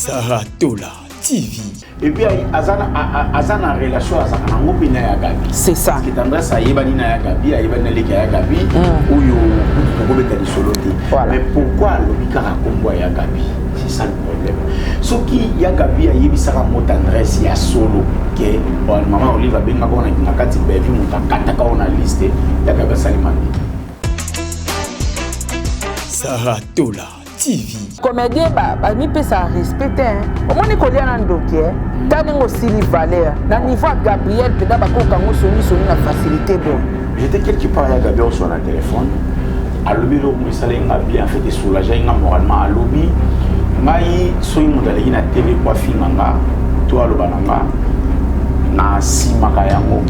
Saratola TV. Et puis azana relation azana ngopina ya Gabi. C'est ça. Parce que tendance à yebani na ya Gabi, ayebani leki ya Gabi, ou yo kobeta di solo te. Mais pourquoi lobika rakombo ya Gabi? C'est ça le problème. Ce qui ya Gabi ayebisaka mo tendresse ya solo que bon maman Olive benga ko na kati bevi mutakata ka ona liste ya Gabi Salimani. Saratola TV. Comédien mi peut ça respecter. Au moins ko lia na ndoki tani ngo sili valeur. Na niveau Gabriel peda ba ko kango soni na facilité bon. J'étais quelque part à Gabriel sur le téléphone. À lobby lo mo sala nga bien fait soulager nga moralement à lobby. Ngai soyi modali na télé kwa finanga to alobananga na simaka yango.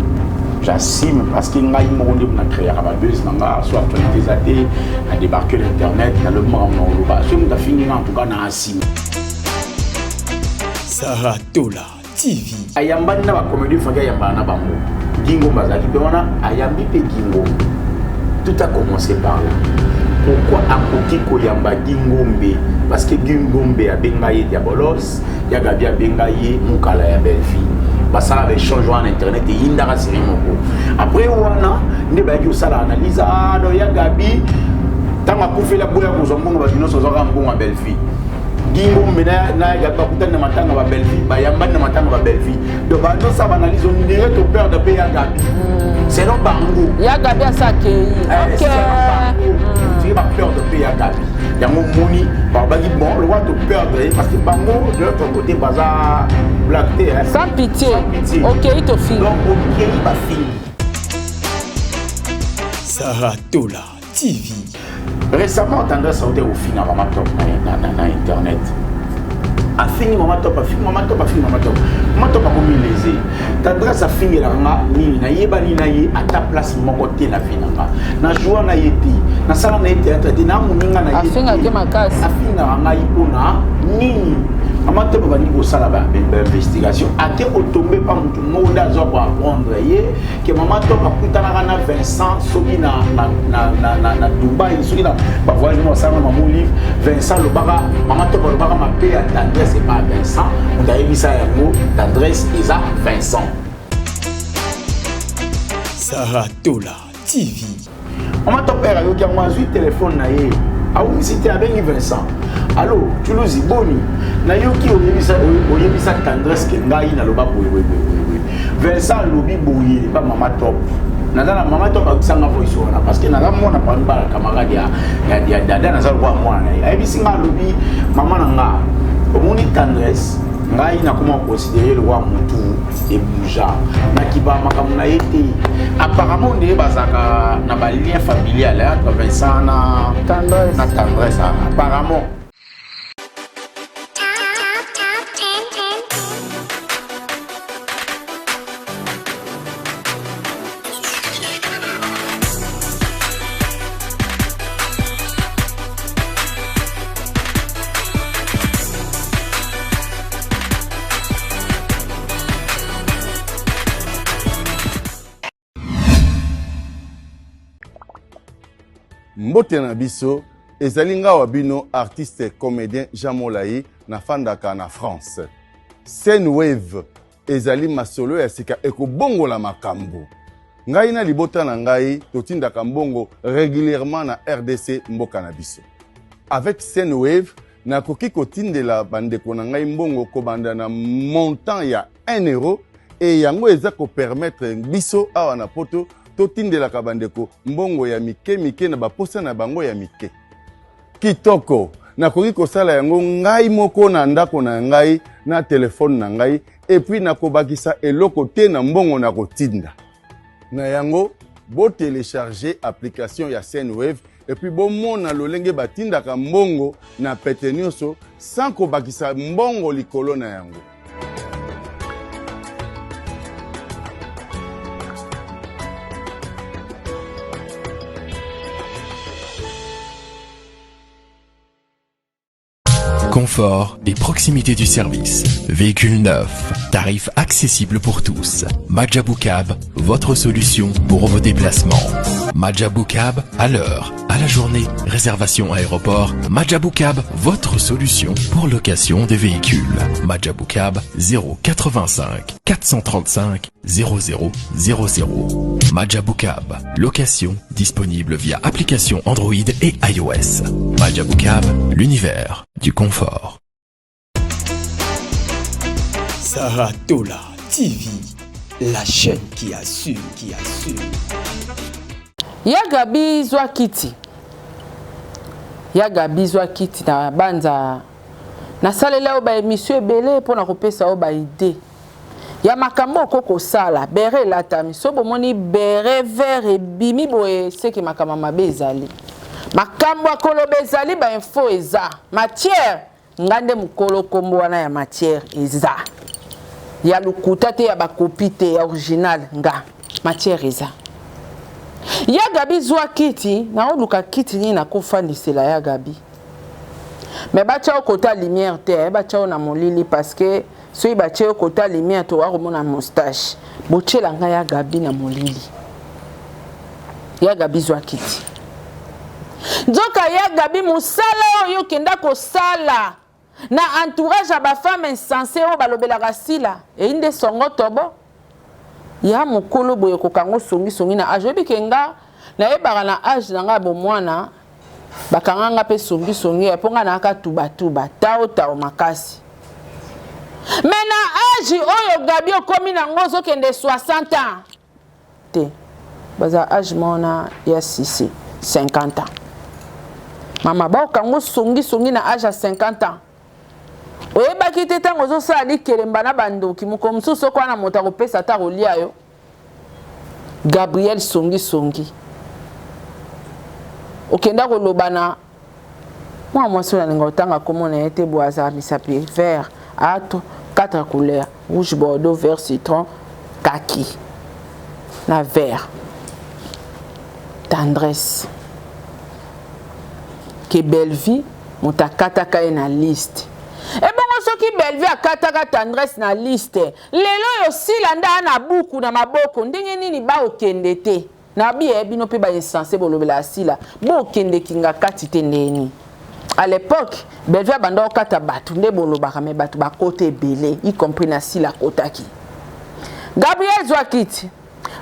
J'assume parce que ngai mo ndi na créer ba buzz nanga soit actualité zate a débarquer l'internet na le moment on loba. So mo ta fini en tout cas na assume. Saratola TV. Ayambani na ba comédie fanga yambana na bango. Gingo bazaki pe wana ayambi pe Gingo. Tout a commencé par là. Pourquoi Akoti Koyamba Gingombe? Parce que Gingombe a bengaye Diabolos, Yagabi a bengaye Mukala ya Belfi. Ça avait changé en internet et Indara Sirimoko. Après, Wana, Nebagi Osala analyse, ah, no Yagabi, Tama Koufé la Bouya Kouzambon, Bagino Sozorambon à Belfi. Gingombe na Yagabi Bakutan na Matanga à Belfi, Bayamba na Matanga à Belfi. Donc, ça va analyser, on dirait au père de payer Yagabi. C'est non Bango. Yagabi a ça qui est. Tu n'as pas peur de payer Yagabi. Il y a mon moni, Barbadi bon, le roi te perdre parce que Bango, de l'autre côté, Baza, Black T. Sans pitié. Ok, il te file. Donc, ok, il va finir. Saratola TV. Récemment, tendance à au film à Maman Top na internet. A fini Maman Top, a fini Maman Top, a fini Maman Top. Maman Top a commis lésé. Tendance à finir là, ni na yebani na ye à ta place mon côté na finanga. Na joie na yeti, na sala na yeti traité na muninga na yeti. A finga ke makasi. A finga na ipona ni. Maman Top va dire ça là-bas, investigation. A te otomber pas mutu ngoda zo pour apprendre ye que Maman Top a kutana na Vincent soki na Dubaï soki na ba voyage no ça maman livre Vincent le baga Maman Top le baga ma paix d'adresse c'est pas Vincent on a émis ça yango d'adresse isa Vincent. Saratola TV. Maman Top père yo ki moi suis téléphone na ye a ou cité avec Vincent. Allô, tu nous y boni. Na yo ki oyebisa tendresse ke ngai na loba boye. Vincent lobi boye ba Maman Top. Nazana Maman Top akisanga voice wana parce que naza mona pa ba camarade ya dada nazala kwa mwana. Ayebisi nga lobi maman nanga. Omoni tendresse ngai na comment considérer le roi mutu et bouja na kiba makamu na été apparemment ne bazaka na ba lien familial entre Vincent na tendresse apparemment. Mbote na biso ezalinga wabino artiste comédien Jean Molayi na fandaka na France. Scène Wave ezali masolo ya sika ekobongola makambo. Ngai na libota na ngai totindaka mbongo régulièrement na RDC mboka na biso. Avec Scène Wave nakoki kotindela bandeko na ngai mbongo kobanda na montant ya 1 euro et yango eza ko permettre biso awa na poto totindela kabandeko mbongo ya mike na baposa na bango ya mike. Kitoko nakoki kosala yango ngai moko na ndako na ngai na telefone na ngai et puis nakobakisa eloko te na mbongo na kotinda. Na yango bo télécharger application ya Sendwave et puis bo mona lolenge batindaka mbongo na pete nyonso sans kobakisa mbongo likolo na yango. Confort et proximité du service. Véhicule neuf, tarif accessible pour tous. Majabou Cab, votre solution pour vos déplacements. Majabou Cab à l'heure, à la journée. Réservation aéroport, Majabou Cab, votre solution pour location des véhicules. Majabou Cab 085 435 0000. Majabou Cab, location disponible via application Android et iOS. Majabou Cab, l'univers du confort. Saratola TV, la chaîne qui assume, Yagabi zwa kiti. Yagabi zwa kiti na banza. Na salela oba émission ebele pona kopesa oba idée. Ya makambo koko sala, bere latami. So bomoni bere vert bimi boye seki makama mabe ezali. Makambo akolo bezali ba info eza. Matière ngande mukolo kombo wana ya matière eza. Ya lukuta te ya bakopi te ya original nga. Matière eza. Yagabi zwa kiti na oluka kiti ni na kofandisela Yagabi. Mais bacha okota lumière te, bacha na molili parce que soki bacha okota lumière to waromona moustache. Bochela nga Yagabi na molili. Yagabi zwa kiti. Nzoka Yagabi musala oyo kenda ko sala na entourage ya ba femme insensée o balobela sila e inde songo tobo. Ya mukolo boye kokango songi na age bikenga na yebaka na age nanga bomwana bakanganga pe songi eponga na aka tuba tao makasi. Mais na age oyo Gabi okomi na ngozo kende 60 ans te baza age mona ya 50 ans. Mama ba okango songi na age ya 50 ans. Oyeba kite tango zo sali kelemba na bandoki mukomsu soko na mota kopesa ta rolia yo. Gabriel songi. Okenda ko lobana. Moi sona ninga otanga komona ete boaza misapi vert, ato 4 couleurs, rouge, bordeaux, vert, citron, kaki. Na vert. Tendresse. Que belle vie, mutakata ka na liste. Et bon, soki belvi akataka tendresse na liste. Lelo yo silanda na buku na maboko ndenge nini ba okende te. Na bi ebino pe ba insensé bolobela sila. Bo okende kinga kati te ndeni. À l'époque, belvi abanda okata batu nde bolobaka me batu ba kote belé, y compris na sila kotaki. Gabriel Zwakiti.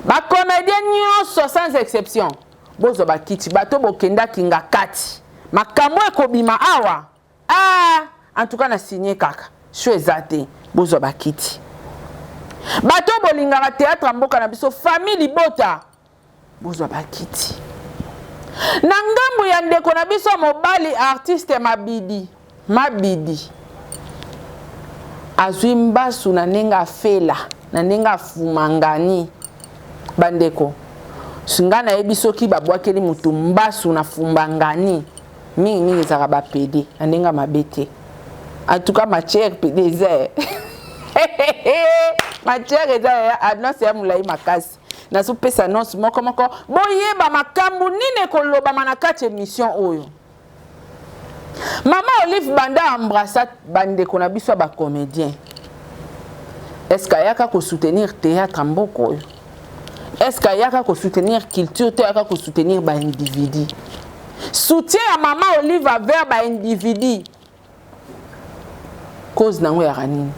Ba comédien nyonso sans exception. Bozo ba kiti bato bokenda kinga kati. Makambo ekobima awa. En tout cas, na signé kaka. Chouezate, bozo bakiti. Bato bolingaka théâtre mboka na biso famille libota. Bozo bakiti. Na ngambu ya ndeko na biso mobali artiste Mabidi. Azwi mbasu na nenga fela, na nenga fumangani. Bandeko. Singana yebiso ki babwakeli mutu mbasu na fumbangani. Mingi zaka ba pede, na nenga mabete. En tout cas, matière PDZ. Matière est annonce ya mulai makasi. Na so pesa annonce moko boye ba makambu nine koloba manakati émission oyo. Mama Olive Banda embrassa bande kona biso ba comédien. Est-ce kayaka ko soutenir théâtre mboko? Est-ce kayaka ko soutenir culture théâtre ko soutenir ba individu? Soutien à Mama Olive vers ba individu. Cause nango ya ranini.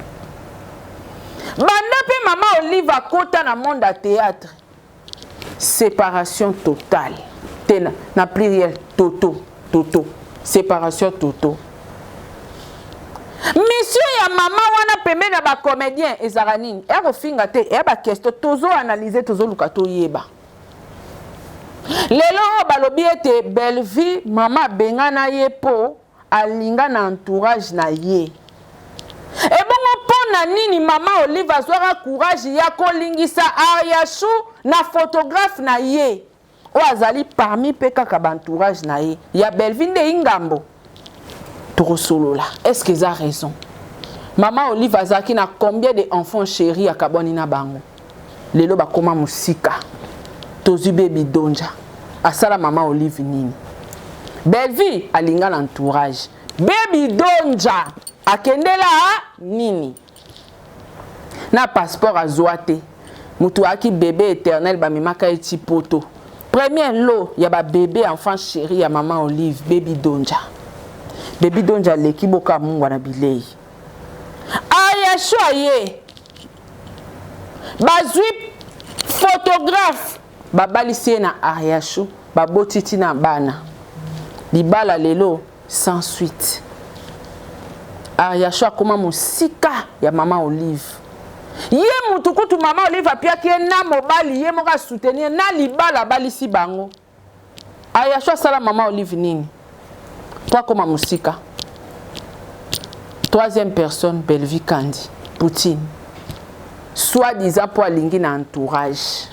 Banda pe Mama Olive akota na monde à théâtre. Séparation totale. Tena na pluriel toto. Séparation toto. Monsieur ya mama wana pembe na ba comédien ezaranini. E ko finga te e ba question tozo analyser tozo luka to yeba. Lelo balobi ete belle vie mama bengana ye po alinga na entourage na ye. Et bon, pona nini Mama Olive azwaka courage ya kolingisa Ayashu na photographe na ye. O azali parmi peka ka entourage na ye. Ya Belvinde Ingambo. Torosolola. Est-ce qu'ils a raison? Mama Olive azaki na combien d'enfants chéris à Kaboni na bango? Lelo ba koma musika. Tozu baby donja. Asala Mama Olive nini? Belvi alinga na entourage. Baby donja. Akendela nini? Na passeport azwate. Mutu aki bébé éternel ba mimaka eti poto. Premier lot, il y a ba bébé enfant chéri ya maman Olive, baby Donja. Baby Donja leki boka mungu na bilei. Aya choye. Bazui photographe babalisi na Ariashu, babotiti na bana. Libala lelo sans suite. Ariashu akoma musika ya maman Olive. Ye mutukutu maman Olive apiaki na mobali ye moka soutenir na libala balisi bango. Ariashu sala maman Olive nini? Toi comme musika. Troisième personne, Belvi Kandi, Poutine. Soi-disant pour alingi na entourage.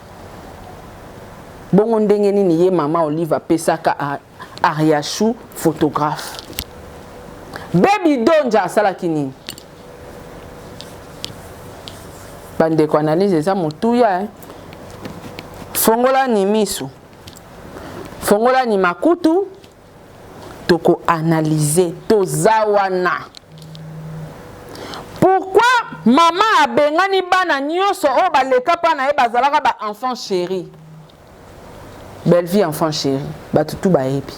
Bongo ndenge nini ye maman Olive apesaka Ariashu photographe. Baby Donja asala kinini. Bande ko analyse eza motuya. Fongola ni misu. Fongola ni makutu. Toko analyser tozawana. Pourquoi maman a bengani bana nyonso o baleka pana e bazalaka ba enfant chéri. Belle vie enfant chéri, ba tutu ba epi.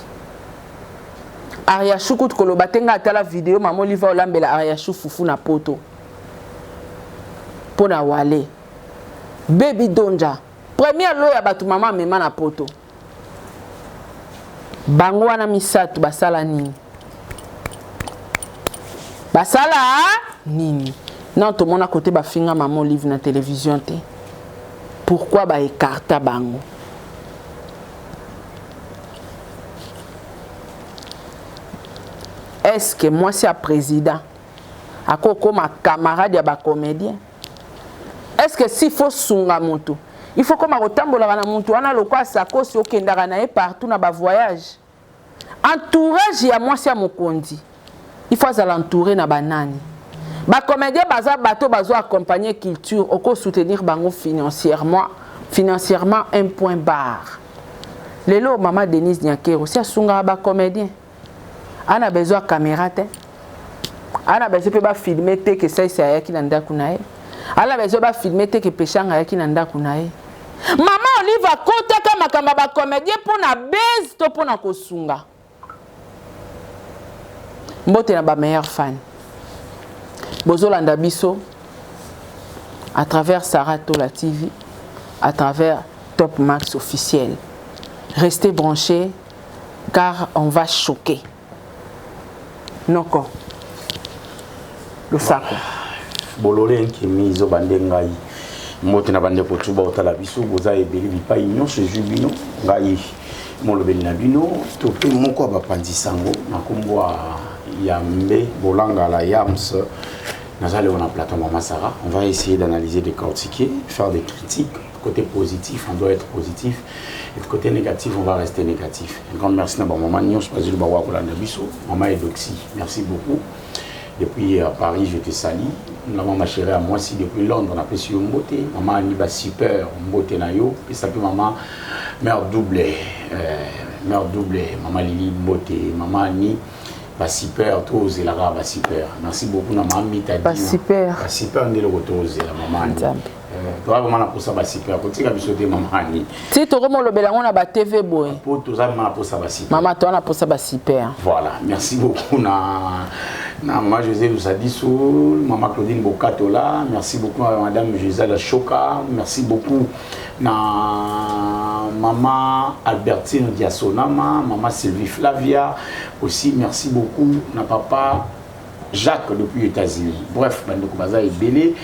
Ariashu kut koloba tenga atala vidéo maman Olive olambela Ariashu fufu na poto. Pona wale. Baby Donja. Première lo ya batu maman mema na poto. Bango wana misatu basala nini? Basala nini? Non, tout le monde a côté ba finga maman Olive na télévision te. Pourquoi ba écarta bango? Est-ce que moi c'est un président? À quoi ma camarade ya ba comédien? Est-ce que s'il faut sunga moto? Il faut que ma rotambola na moto wana lokwa sako si okendaka na e partout na ba voyage. Entourage ya moi c'est mon kondi. Il faut l'entourer na banani. Ba comédien baza bateau bazo accompagner culture oko soutenir bango financièrement un point barre. Lelo maman Denise Nyakero si asunga ba comédien. Ana besoin caméra te. Ana besoin pe ba filmer te que ça c'est ayaki na ndaku na ye. Ana besoin ba filmer te que pechanga ayaki na ndaku na ye. Maman Olive akotaka makamba ba comédien pour na base to pour na kosunga. Mbote na ba meilleur fan. Bozolanda biso à travers Sarah Tola TV, à travers Top Max officiel. Restez branchés car on va choquer. Noko. Le sako. Bolole qui mise au bandengai. Mbote na bande ko tuba otala biso boza ebeli bipa inyo se jubino ngai mo lobeli na bino to pe moko ba pandisango na kombwa Yambe Bolanga la Yams. Nous allons en plateau Maman Sarah. On va essayer d'analyser, de décortiquer, faire des critiques. Côté positif, on doit être positif. Et du côté négatif, on va rester négatif. Un grand merci à Maman Nyos, Maman Edoxy. Merci beaucoup. Depuis Paris, je te salue. Maman ma chérie à moi aussi depuis Londres, on appelle sur Mbote. Maman Aniba Super, Mbote Nayo. Et ça peut Maman Mère doublée. Mère doublée. Maman Lili Mbote. Maman Ani. Super, tous et la rave super. Merci beaucoup na mami tadi. Super. Super ndelo kotoze la maman. Toi vraiment pour ça super. Ko tika bisote maman ni. Si to komo lobela ngona ba TV boy. Pour tous ça pour ça super. Maman toi na pour ça super. Voilà, merci beaucoup na maman José Lousadissou, maman Claudine Bokatola, merci beaucoup à madame Gisèle Choka, merci beaucoup na maman Albertine Diasonama, maman Sylvie Flavia, aussi merci beaucoup na papa Jacques depuis les États-Unis. Bref, bandeko baza ebele,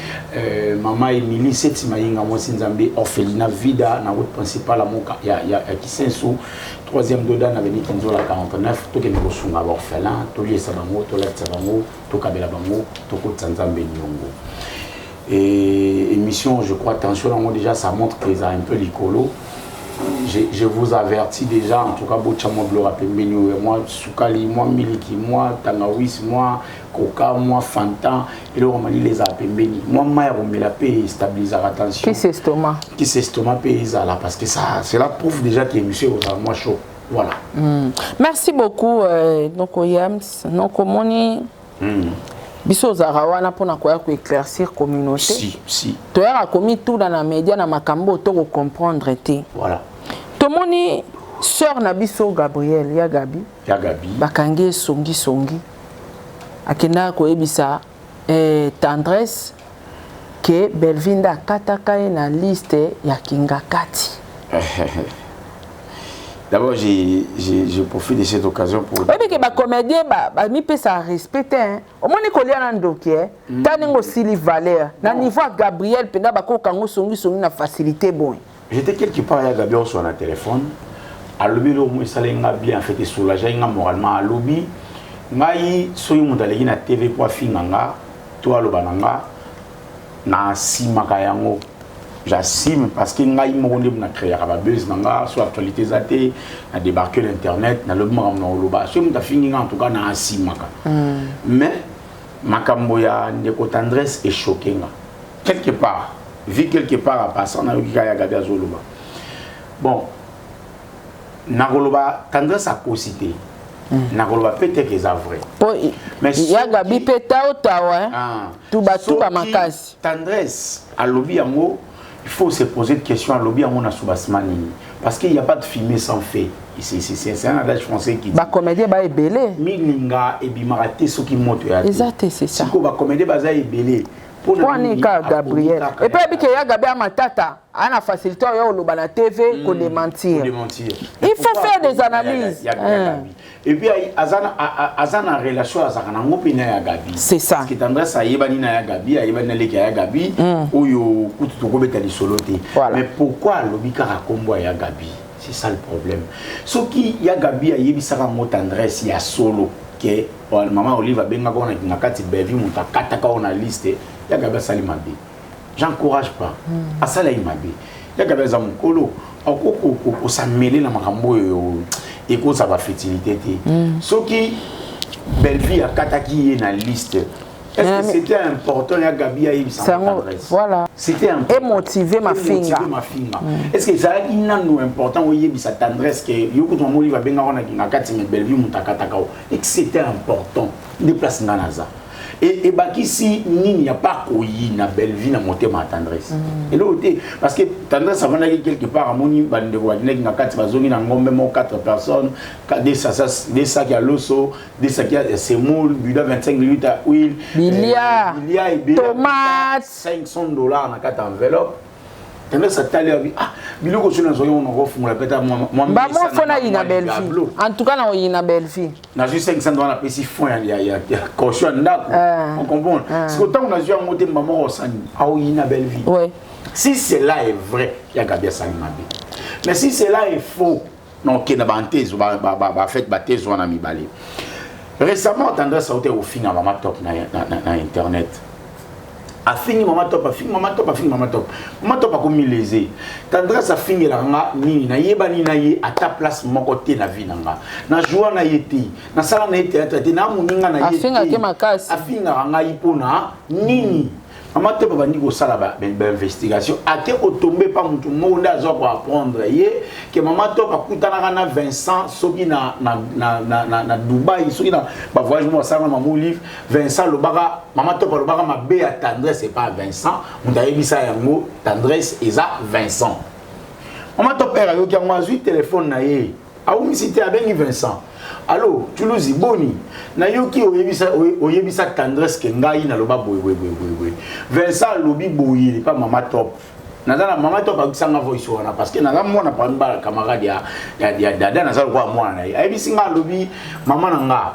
maman Émilie Setimaïnga Mwasi Nzambe, orphelinat Vida na route principale à Moka ya Kisenso, 3e doda na Avenue Kinzola 49, to kende ko sunga ba orphelin, to liesa bango, to latsa bango, to kabela bango, to ko Nzambe nyongo. Et émission, je crois, attention, déjà ça montre qu'ils ont un peu l'icolo. Je vous avertis déjà, en tout cas, Bochamo Blora Pembenyo, moi, Soukali, moi, Miliki, moi, Tangawis, moi, Coca, moi, Fanta, et le Romani les a Pembeni. Moi, Maya, on met la paix, stabiliser attention. Qui c'est estomac? Qui c'est estomac, pays là, parce que ça, c'est la preuve déjà que monsieur vous a moi chaud. Voilà. Merci beaucoup, donc, Yams, donc, Moni. Biso zarawana pona kwa éclaircir communauté. Si. Tu as commis tout dans la média na makambo to comprendre té. Voilà. tomoni sœur na biso Gabriel ya Gabi bakangi songi akenda ko ebisa tendresse que Belvinda kataka na liste ya kingakati. D'abord, je profite de cette occasion pour... Oui, mais que les comédiens, mi peut ça respecter. Au moins, les collègues ont docké. Tant aussi les valeurs. Na niveau Gabriel, pendant bako kango songi na facilité bon. J'étais quelque part avec Gabriel sur un téléphone. À lobby le moi ça l'inga bien en fait soulagé inga moralement à lobby. Ngai soyi mundaleki na TV pour finganga, toi lo bananga na simaka yango. J'assume parce que ngai mo na créer ba buzz nanga sur actualité zaté na débarquer l'internet na le mo na loba so muta fini en tout cas na asimaka mais makambo ya ndeko tendresse est choquant quelque part vu quelque part en passant na yoki ya Gabi azoloba bon na goloba tendresse a cosité na goloba peut-être que c'est vrai mais ya Gabi petao tawa tuba makasi tendresse a lobby yango. Il faut se poser des questions à l'objet à mon assoubasmani parce qu'il n'y a pas de fumée sans fait. C'est un adage français qui dit. Ba comédie ba ebelé. Mininga et bimaraté ce qui monte. Exact, c'est ça. Si ko ba comédie ba za ebelé. Pour Gabriel. Et puis il y a Gabriel Matata, on a facilité au la TV pour démentir. Il faut faire des analyses. Et puis Azana en relation à Zaranango Pina Gabi. C'est ça. Parce que tendresse à Yebanina Gabi, à Yebanina Gabi, ou yo Kutuko Soloté. Mais pourquoi l'obika rakombo à Gabi? C'est ça le problème. Ce qui y a Gabi à Yebisara mo tendresse, il y a solo. Que maman Olive benga ko na kati bevi muta kataka na liste ya Gabi sali mabe. J'encourage pas. Asala imabe. Ya Gabi za mukolo ko s'amêler na makambo et ko ça va fertilité té. Ce qui Belvi a kataki na liste. Est-ce que c'était important ya Gabi a yebisa tendresse? Voilà. C'était important. Et motiver ma fille. Est-ce que ça a une important au yebisa tendresse que yoko to moli va benga ona kinga kati me Belvi mutakataka et que c'était important de place nganaza. Et baki si n'y a pas koyi na Belvi na monter ma tendresse. Et l'autre parce que tendresse ça va quelque part à moni bande wadine kinga kati bazongi na ngombe mo 4 personnes, des sacs à l'osso, des sacs à semoule, buda 25 litres à huile, bilia et tomates, $500 na carte enveloppe. Tendresse ça t'allait biloko sur na on va fumula peta moi fona ina Belvi. En tout cas na ina Belvi. Na juste $500 na pesi fond ya caution ndako. On comprend. Parce que tant on a joué en monter maman osani a ina Belvi. Oui. Si cela est vrai, il y a Gabi Sali Mabe. Mais si cela est faux, non que na bantezo ba fait batezo na mi balé. Récemment tendresse a été au fin à maman top na internet. A fini maman top, a fini maman top, a fini maman top. Maman top a commis lésé. Tendresse a fini la nga ni na yeba ni na ye à ta place mon côté na vie nanga. Na joie na yeti, na sala na yeti traité na muninga na yeti. A fini ke makasi. A fini nga ipona nini. Maman top va ni ko sala ba investigation. A te ko tomber pas mutu monde azo pour apprendre ye que maman top a kutana na Vincent soki na Dubaï soki na ba voyage mo sala maman livre Vincent le baga maman top le baga ma be à tendresse c'est pas Vincent on a vu ça yango tendresse eza Vincent maman top era yo ki ngwa zui téléphone na ye a ou mi cité abengi Vincent. Allô, Toulouse boni. Na yoki oyebisa tendresse ke ngai na loba boy. Vincent lobi boyi pas maman top. Nazana maman top akisanga voice wana parce que naza mwana pa mbala camarade ya dada nazala kwa mwana na. Ayebisi nga lobi maman nanga.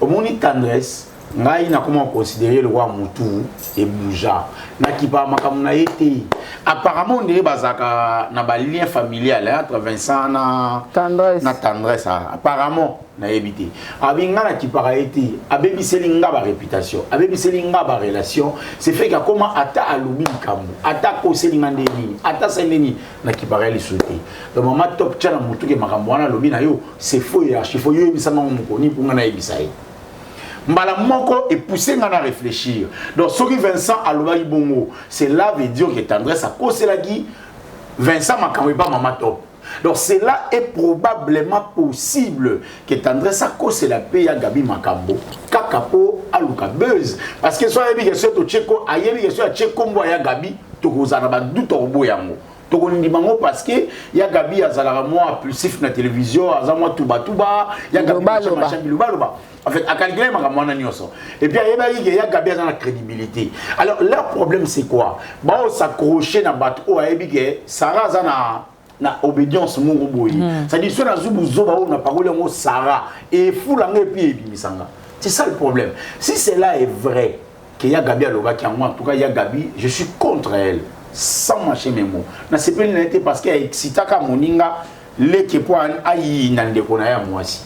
Omoni tendresse ngai na comment considérer le roi mutu et bouja na kipa makamuna été apparemment on dirait bazaka na ba lien familial entre Vincent na tendresse apparemment na évité abinga na kipa été abebi selinga ba réputation abebi selinga ba relation c'est fait que comment ata alubi kambu ata ko selinga ndeni ata sendeni na kipa li souté le moment top tchala mutu ke makambo wana lobi na yo c'est faux ya chifo yo bisanga mukoni punga na ebisai mbala moko et pousser à réfléchir. Donc ce qui Vincent a le bongo, cela veut dire que tendresse à cause la qui Vincent m'a quand pas maman top. Donc cela est probablement possible que tendresse à cause la paye à Gabi Makambo, Kakapo à Luka Buzz parce que soit bien que ce to Tcheko, ayebi que soit Tcheko mbo ya Gabi to kozana ba du torbo yango. tokondi bango parce que ya Gabi azalaka moi impulsif na télévision azamwa tuba ya Gabi machin biluba en fait à calculer makambo wana nyonso et puis ya Gabi azana crédibilité. Alors leur problème c'est quoi? Ba s'accrocher na bato o ayebi ke Sarah azana na obédience mongo boye. C'est-à-dire soit na zubu zoba na parole ngo Sarah et fou la ngai puis ebimisanga. C'est ça le problème. Si cela est vrai que ya Gabi aloba ki en tout cas ya Gabi, je suis contre elle sans marcher mes mots. Na c'est pas l'unité parce qu'elle excitaka moninga leke po ayi na ndeko na ya mwasi.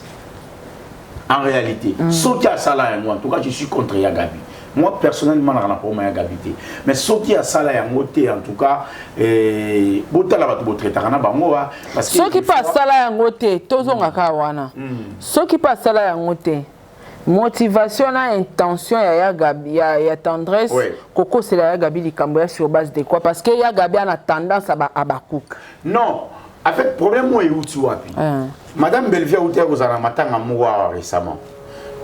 En réalité, ce qui a ça là moi, en tout cas je suis contre ya Gabi. Moi personnellement je n'ai pas de Gabi. Mais ce qui a ça là en tout cas botala ba to traiter na bango parce que ce qui passe ça là en côté tozonga ka wana. Ce qui passe ça là en côté motivation na intention ya Gabi ya tendresse koko c'est la Gabi likambo sur base de quoi parce que ya Gabi a tendance à bakouk. Non, en fait problème moi est où wapi. Madame Belvia ou kozana matanga mowa récemment.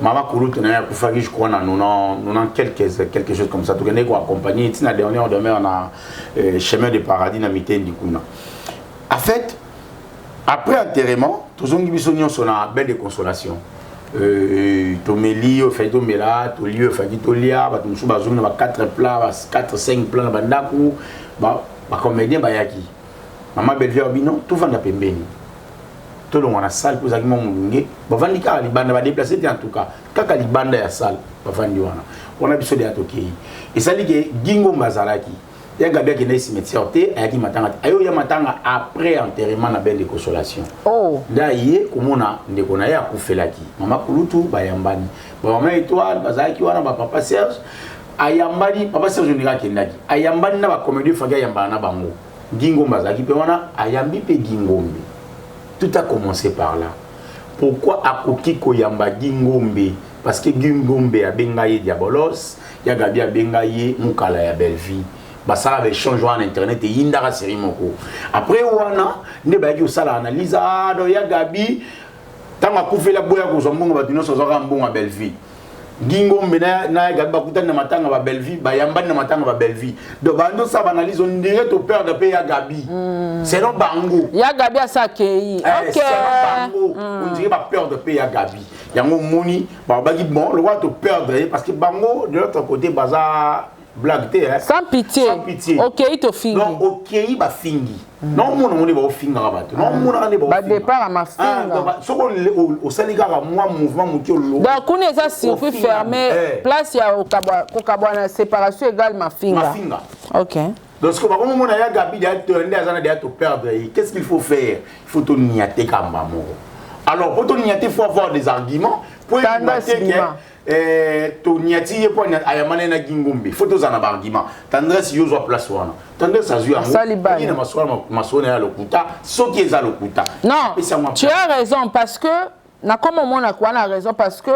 Maman Koulout n'a pas fait je crois non quelque chose comme ça tout gagné quoi accompagner tina dernière demain on a chemin de paradis na mitaine du kuna. En fait après enterrement tozongi bisonyo sona belle de consolation. Tomeli au fait tomela to lieu fait tolia ba tumsu ba zona ba 4 plats 4 5 plats na bandaku ba comédien ba yaki. Maman Belvia bino tout vanda pembeni. Tout le monde a salle pour zakimo mulunge ba vandi ka libanda ba déplacer en tout cas kaka libanda ya salle ba vandi wana on a biso de atoki et ça dit que gingo mazalaki ya Gabi qui n'est cimetière té ayaki matanga ayo ya matanga après enterrement na belle de consolation là yé komona ndeko na ya kufelaki mama kulutu ba yambani ba mama étoile bazaki wana ba papa Serge ayambani papa Serge ndika kendaki ayambani na ba comédie faga yambana na bango gingo mazalaki pe wana ayambi pe gingombe. Tout a commencé par là. Pourquoi Akoki Koyamba Gingombe? Parce que Gingombe a bengaye Diabolos, ya Gabi a bengaye Mukala ya Belle-Vie. Bah ça avait changé en internet et Indara Serimoko. Après Wana, ne ba yo sala analyse do ya Gabi tanga kufe la boya ko zombongo batino so zoka mbongo Belle-Vie. Gingombe na Gabi bakutana matanga ba Belle-Vie, ba yambani na matanga ba Belle-Vie. Donc bando ça analyse on dirait au père de payer ya Gabi. C'est non bango. Ya Gabi a ça kei. OK. On dirait pas peur de payer ya Gabi. Yango moni ba bagi bon le roi te perdre parce que bango de l'autre côté baza blague té hein. Sans pitié. Sans pitié. OK, il te fingi. Non, OK, il ba fingi. Non mon on est ba finga rabato. Non mon on est ba. Ba départ à ma finga. Soko au Sénégal moi mouvement mukio lo. Donc on est ça circuit fermé place ya au Kabwana séparation égale ma finga. Ma finga. OK. Donc ce que va comment on a ya Gabi derrière te perdre. Qu'est-ce qu'il faut faire? Il faut te niater kamba mo. Alors pour te niater il faut avoir des arguments pour niater to niati pour ayamane na gingombe. Il faut te zana argument. Tendresse yo zo place wana. Tendresse azu ya mo. Ina masona ya lokuta, soki eza lokuta. Non. Tu as raison parce que na comme on a quoi na raison parce que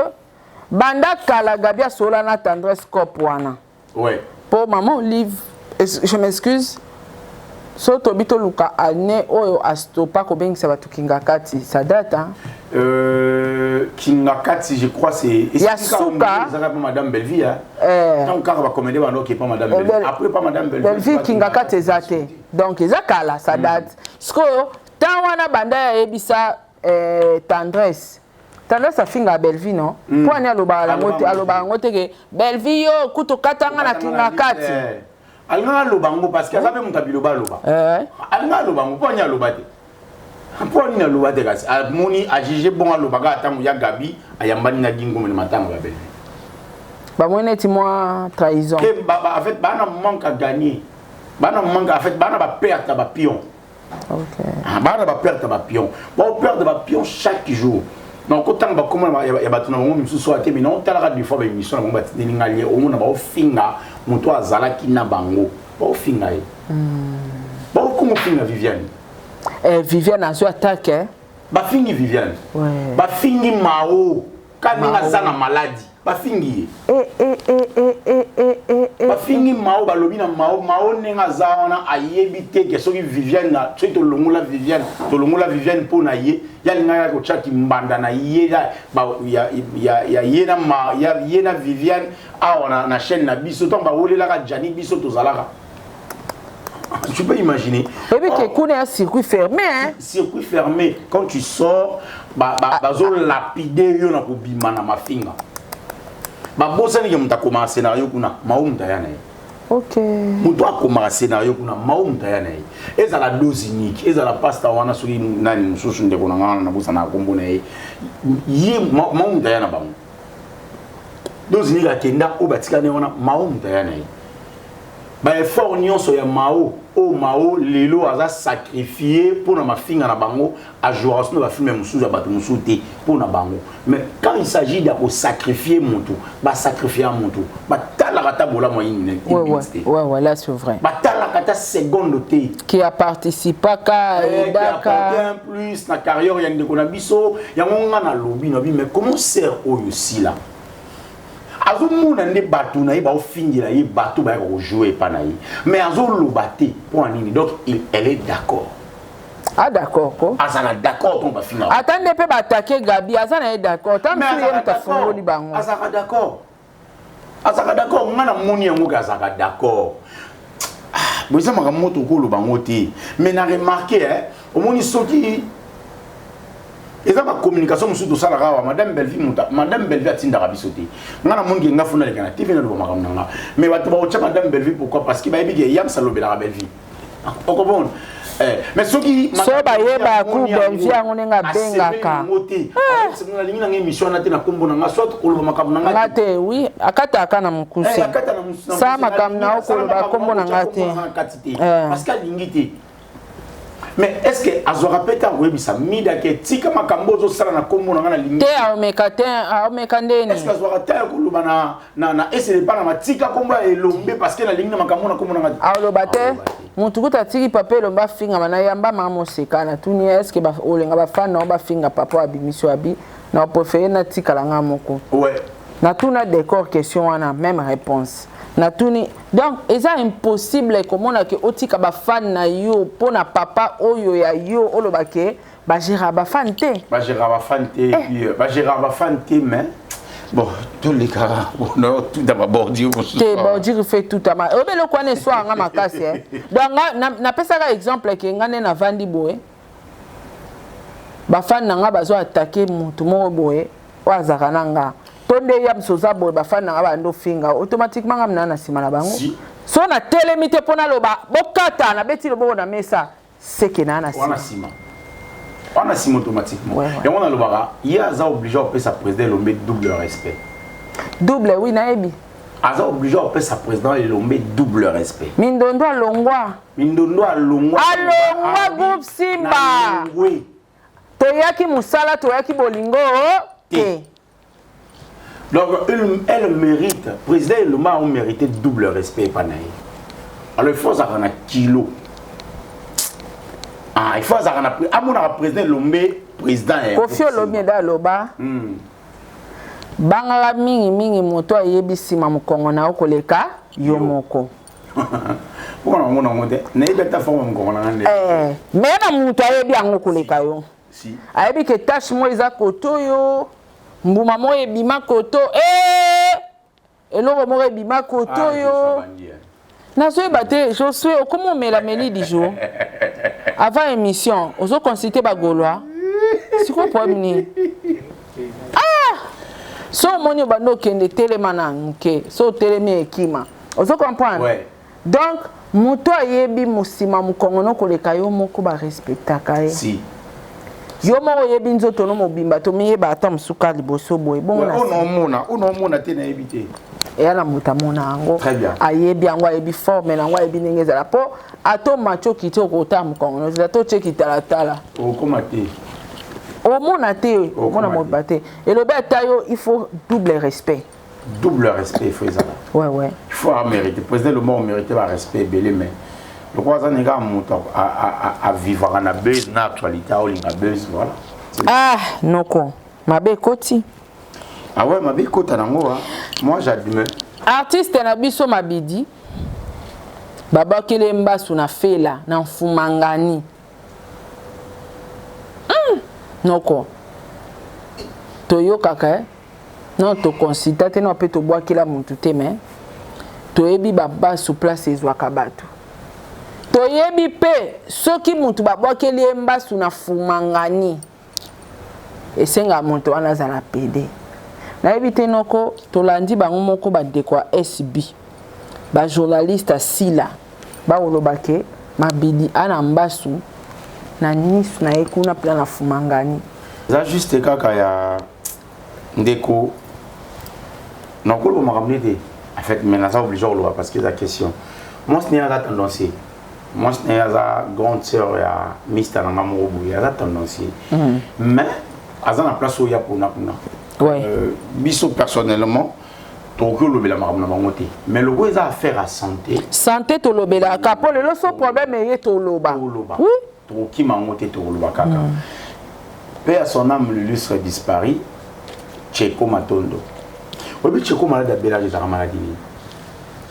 banda kala Gabi a sola na tendresse cop wana. Ouais. Pour maman Olive, je m'excuse. So tobito luka ane oyo astopa ko bengi sa batu kingakati ça date hein. Kingakati je crois c'est Yasuka madame Belle-Vie hein. Donc quand on va commander bando qui pas madame Belle-Vie après pas madame Belle-Vie. Belle-Vie kingakati ezate. Donc ezakala ça date. Sko tant wana banda ebisa tendresse. Tendresse afinga Belle-Vie non. Pour ane aloba la ngote ke Belle-Vie yo kuto katanga na kingakati. Alnga lobango parce que ça fait mon tabiloba loba. Alga lobango pour nya loba te. Pour nya loba te kasi. Moni a jugé bon loba ga tamu ya Gabi ayambani na gingo me matanga ba Belle-Vie. Ba mona ti moi trahison. En fait bana manque à gagner. Bana manque en fait bana ba perdre ba pion. OK. Bana ba perdre ba pion. Ba perdre ba pion chaque jour. Donc autant ba comment ya batuna mo misu so ate mais non tala du fois ba émission na ba tini ngali o mona ba finga moto azala kina bango ba finga e ba comment finga Viviane Viviane a su attaque ba fingi Viviane ba fingi mao kaninga zana maladie ba fingi ba fingi mao ba lobi na mao nenga zawana ayebi te ke soki Viviane na to longola Viviane po na ye ya linga ya ko chaki mbanda na ye ya ye na Viviane awana na chaîne na biso to ba wolela ka Jani biso to zalaka Tu peux imaginer. Et puis que qu'on est un circuit fermé, hein. Circuit fermé. Quand tu sors, bazo lapider yo na kubima na mafinga. Bossa ni muta koma scénario kuna maum tayana. OK. Muto akoma scénario kuna maum tayana. Eza la dose unique, eza la pasta wana soki nani mususu ndeko na ngana na busa na kombo na ye maum tayana bango. Dose unique akenda obatika ne wana maum tayana. Ba effort nyonso ya Mao o Mao lelo aza sacrifié pour na mafinga na bango a jouer sur ba filmer musuzu bato musuté pour na bango. Mais quand il s'agit de sacrifier mutu, ba sacrifier mutu, ba tala kata bola moyenne. Ouais, là c'est vrai. Ba tala kata seconde té qui a participé ka Daka plus na carrière ya ndeko na biso ya ngonga na lobby na bi mais comment sert oyo si là? Azomuna ne batu na ba ofingila ye batu ba ko jouer pa na ye mais azolo baté pour nini donc elle est d'accord. Ah d'accord quoi. Azana d'accord pour ba finir. Attendez peu ba attaquer Gabi, azana est d'accord. Tant que il ta fongoli bango. Azaka d'accord. Azaka d'accord, ngana moni yango azaka d'accord. Bon ça m'a moto ko lo bango té. Mais na remarqué hein, au moni soki et ça ma communication sur tout ça là madame Belleville atinda rabisoté ngana mongi nga funa le kana TV na do makamnanga mais watu ba ocha madame Belleville pourquoi parce que ba ebi yam salobe la Belleville on comprend mais soki so ba yeba ku Belleville ngone nga bengaka c'est na lingi na émission na te na kombo na soit ko lo makamnanga ngate oui akata kana mukuse sa makamna ko lo ba kombo na ngate parce que lingité. Mais est-ce que azora peta webisa mida ke tika makambo zo sala na kombo na ngana limite te a omeka ndeni est-ce que azora ta ko luba na essayer pas na matika kombo elombe parce que na lingi na makambo na kombo na ngati a lo bate mutu kuta tiki pape lo ba finga na yamba mama sekana tuni est-ce que ba olenga ba fan na ba finga papa abimisio abi na préféré na tika la ngamoko ouais na tuna décor question wana même réponse na tuni donc eza impossible comment na ke otika ba fan na yo pona papa oyo ya yo olobake ba gera ba fan te puis ba gera ba fan te mais bon tous les cas bon tout d'abord dire te bordir fait tout ama obelo kwane so nga makasi donc na pesa ka exemple ke ngane na vandi boye ba fan nga bazo attaquer mutu mo boye wa zakananga tonde yam soza boy ba fan na ba ndo finga automatiquement ngamna na sima na bango so na telemite pona loba bokata na beti lobo na mesa seke na na sima on a sima automatiquement et on a le bara il a obligé à payer sa président l'homme double respect double oui na ebi aza obligé à payer sa président l'homme double respect mindondo alongwa groupe Simba toyaki musala toyaki bolingo te. Donc, elle mérite, président et le m'a ont mérité double respect. Alors, il faut ça qu'on a kilo. Ah, il faut ça qu'on a pris. À mon président, le président est. Kofi Olomide Daloba. Bangala mingi moto ayebi sima mukongo na okoleka yomoko. Pourquoi on a monté? N'est pas ta forme mukongo na ngande. Mais na muto ayebi ango koleka yo. Si. Ayebi ke tâche mo eza koto yo. Mbuma mo ebima koto eloko mo ebima koto yo nazo ebate je suis comment me la meli du jour avant émission ozo consulter ba gaulois c'est quoi problème ni so monyo bando kende telemana nke so telemi ekima ozo comprendre ouais. Donc moto ayebi musima mukongo no koleka yo moko ba respectaka ye si yo mo yebi nzoto no mobimba to miyeba ata musuka liboso boye bon na ono mona te na ebité et ala muta mona ango très bien ayebi ango ayebi forme na ango ayebi nengeza la po ato macho kiti okota mukongo no zato cheki tala o komate o mona te o mona mobate et le bête yo il faut double respect il faut ça ouais il faut mériter président le mot mériter le respect belé mais le quoi ça n'est pas à vivre en buzz na actualité ou linga buzz voilà noko mabe koti ah ouais mabe kota nango moi j'admire artiste na biso mabidi baba kele mbasu na fela na mfumangani noko toyo kaka non to consulter te no pe to bois kila muntu te mais to ebi baba sous place ezwaka bato to toyebi pe soki mutu babwakeli mbasu na fumangani esenga moto wana azala pede nayebi te noko tolandi bango moko bandeko ya SB bajournaliste asila baolobake mabidi ana mbasu na nisu na ye kuna mpena na fumangani eza juste kaka ya ndeko nakoloba makambo te en fait mais naza obligé koloba parce que eza question mwasi naye aza tendancier mwasi naye aza grande sœur ya mista nanga moko boye aza tendancier mais aza na place oyo ya kuna biso personnellement tokoki olobela makambo na bango te mais loko eza affaire à santé tolobelaka mpo lelo so problème eye toloba tokoki mango te tokoloba kaka mpe à son âme l'illustre disparu Tcheko Matondo oyebi Tcheko malade abelaka ezalaka maladi nini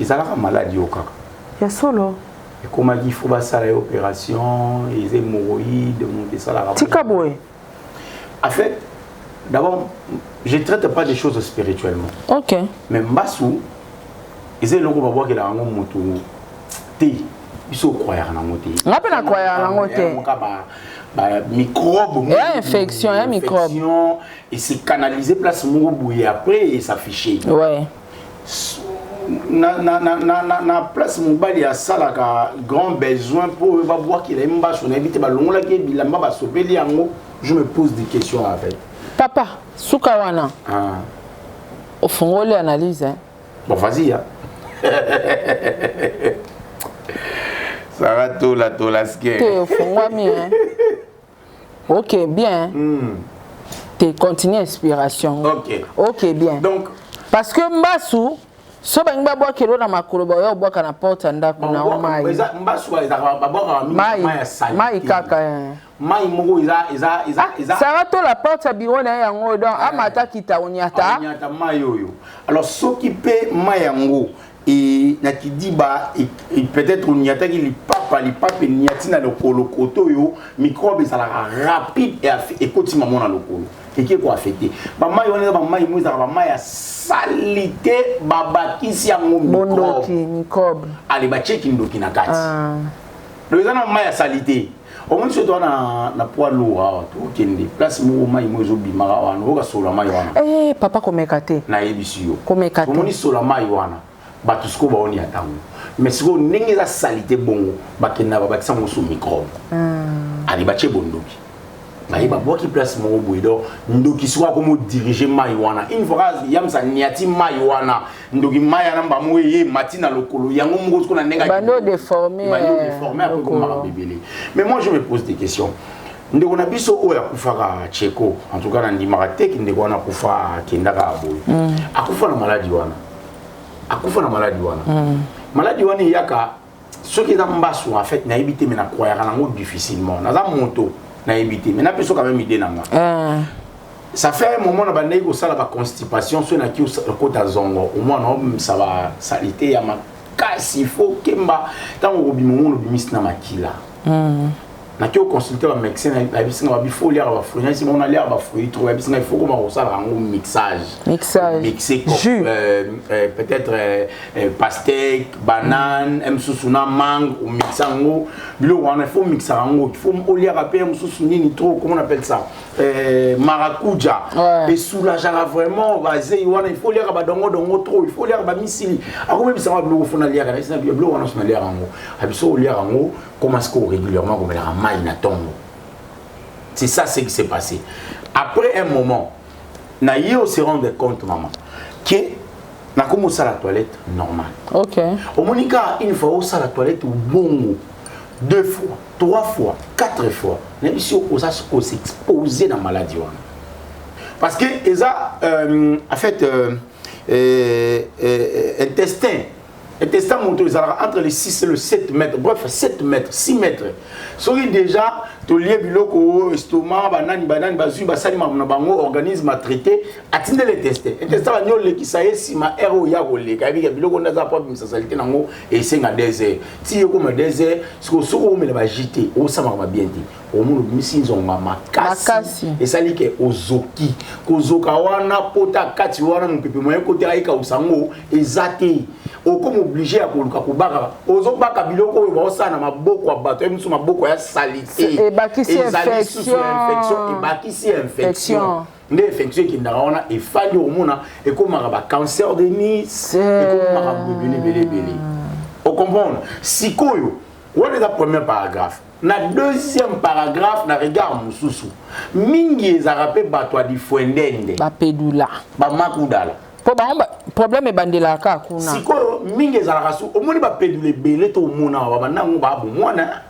ezalaka maladi yo kaka ya solo ekomaki il faut basala ye opération eza hémorroïde moto esalaka tika boye en fait d'abord je ne traite pas des choses spirituellement ok mais mbasu eza eloko babwakela yango moto te biso okroyaka nango te nga mpe nakroyaka nango te microbe infection ya microbe et c'est canalisé place moko boye après et s'afficher ouais na place mobali asalaka grand besoin pour babwakela mbasu nayebi te balongolaki bilamba basopeli yango je me pose des questions avec papa suka wana ofungoli analyse hein? Bon vas-y hein. Ça va tout la ske te ofungwami hein? Ok bien te continue inspiration ok bien donc parce que mbasu so bangi babwakelo na makolo baoya obwaka na porte ya ndako na mai mai kaka mai moko eza sara to la porte ya biro na ye yango donc amata kita onyata mai oyo alors soki mpe mai yango nakidiba peut-être onyataki lipapa niati na lokolo koto oyo microbe ezalaka rapide ekotima mo na lokolo eki ekoaffecte bamai wana eza bamai mo ezalaka bamai ya salite babakisi yango microbe ale bacheki ndoki na kati donc eza na mai ya salite omoni so toa na poids lourd awa tokende place moko mai mo ezobimaka wana okasola mai wana papa komeka te nayebisi yo komeka te omoni sola mai wana bato sikoyo baoni ya ntango mais sikoyo ndenge eza salite bongo bakenda babakisa ngo so microbe ali batie bondoki baye babwaki place moko boye donc ndoki sikoyo akomo dirige mai wana une fois yamisa niati mai wana ndoki mai wana mbamo eye mati na lokolo yango moko sikoyo na ndenge bando déformé après komaka bebele mais moi je me pose des questions ndeko na biso oyo akufaka Tcheko en tout cas na ndimaka te ndeko wana akufa akendaka boye akufa na maladie wana maladie wana yaka soki eza mbasu en fait nayebi te mais nakroyaka nango difficilement naza moto nayebi te mais napeso quand même idée nanga ça fait un moment na bandeki kosala baconstipation so naki okota zongo omwana omisa basalite ya makasi fo kemba ntango kobima omo lobimisi na makila naki oconsulte bamédecin abisinga babifo oliaka bafruit nasi mona oliaka bafruit trop abisinga ifo koma kosalaka yango mixer peut-être pastèque banane mosusu na mangue omixe yango biloko wana ifo omixa yango ifo oliaka mpe mosusu nini trop comment on appelle ça maracuja esoulageaka vraiment bazei wana ifo oliaka badongodongo trop ifo oliaka bamisili akomebisanga biloko fo naliaka naisina biloko wana so naliaka yango abiso oliaka yango commence régulièrement comme la maille na tombe. C'est ça ce qui s'est passé. Après un moment, Naïo se rendre compte, maman, que na commencé à la toilette normale. Ok. Au Monica, une fois, on à la toilette au bon 2 fois, 3 fois, 4 fois. Même si on s'est exposé dans la maladie. Parce que, en fait, intestin. Et testant monte entre les 6 et le 7 mètres, bref 7 mètres, 6 mètres. Soki déjà, tu lié biloko, estomac, banani, bazui, basali, mabango, organisme à traiter, atteindre les tests. Et testant, on a qui ça y est, si ma héros ya rolé, car il y a biloko, on a pas de salité, et c'est un désert. Si il y a un désert, ce que vous me l'avez agité, ça m'a bien dit. Au moins, nous avons makasi. Et ça dit que ozoki, kozoka wana, pota, kati wana, mon pépé, moyen côté aïka ou sango, et zate. comme obligé à koluka kubaka ozo baka biloko oyo baosa na maboko ya bato et musu maboko ya salité et bakisi infection et bakisi infection nde infection qui ndaraona et fali omona et comme ba cancer de Nice et comme mara belé on comprend sikoyo on est la première paragraphe na deuxième paragraphe na regard mususu mingi ezarape bato di fuendende ba pedula ba makudala po ba problème bandela ka kuna sikoyo mingi ezalaka su omoni ba pedule belé to mona ba nango ba bo mwana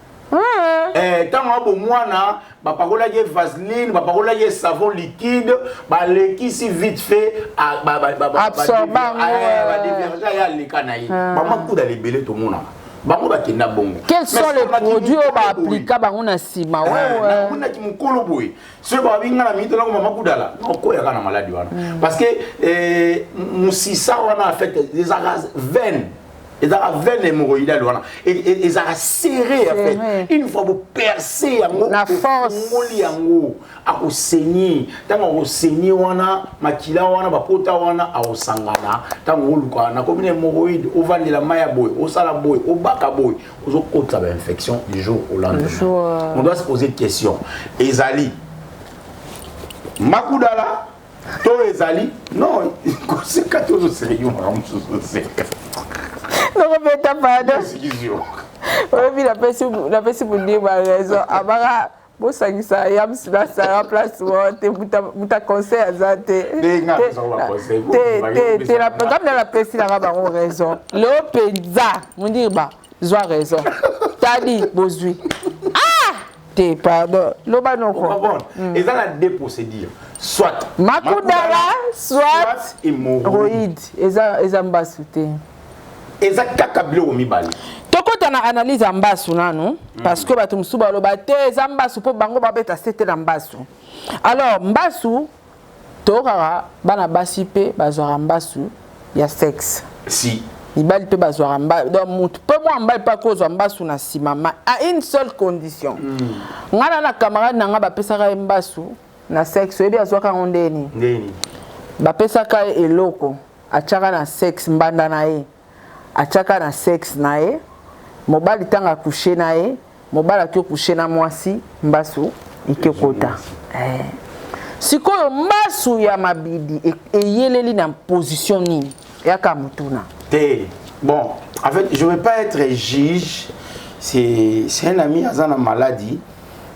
tant abo mwana ba pakola ye vaseline ba pakola ye savon liquide ba lekisi vite fait absorbant ba déverger ya lekana yi ba makuda le belé to mona. Quels sont les produits qui sont applicables à un ciment? Parce que Moussissa a fait des veines. Ils ont veine hémorroïdale et ils ont serré en fait. Une fois vous percez la force à vous saigner. Tant que vous saignez wana makila wana bakota wana a osangana. Tant que vous na comme une hémorroïde au vent de la maya boy, au sala boy, au baka boy, aux autres infection du jour au lendemain. On doit se poser des questions. Ezali Makudala to ezali non c'est 14 sérieux non, mais t'as pas de. Oui, la personne vous dit raison. Abara, bon ça qui ça y a ça place où t'as conseil à ça t'es la comme dans la presse il a raison. Le pizza, on dit bah, j'ai raison. T'as dit bozui. Ah, t'es pardon. Le bas non quoi. Et ça la deux procédures. Soit Makudala, soit hémorroïde. Et ça m'a sauté. Ezaka bilo mibali. Toko tana analyse ambasu nanu parce que bato musu baloba te zambasu po bango babeta c'était ambasu. Alors mbasu tokara bana basi pe bazwa mbasu ya sexe. Si ibali pe bazwa mbasu donc mutu pe moi mbali pa kozwa mbasu na simama à une seule condition. Ngana na camarade nanga bapesaka mbasu na sexe ebi azwaka ondeni. Ndeni. Bapesaka eloko achaka na sexe mbanda na ye. Achaka na sexe nae mobali tanga coucher nae mobali akio coucher na mwasi mbasu ikekota sikoyo mbasu ya mabidi eyeleli na position nini yaka mutuna te bon en fait je veux pas être juge c'est un ami azana maladie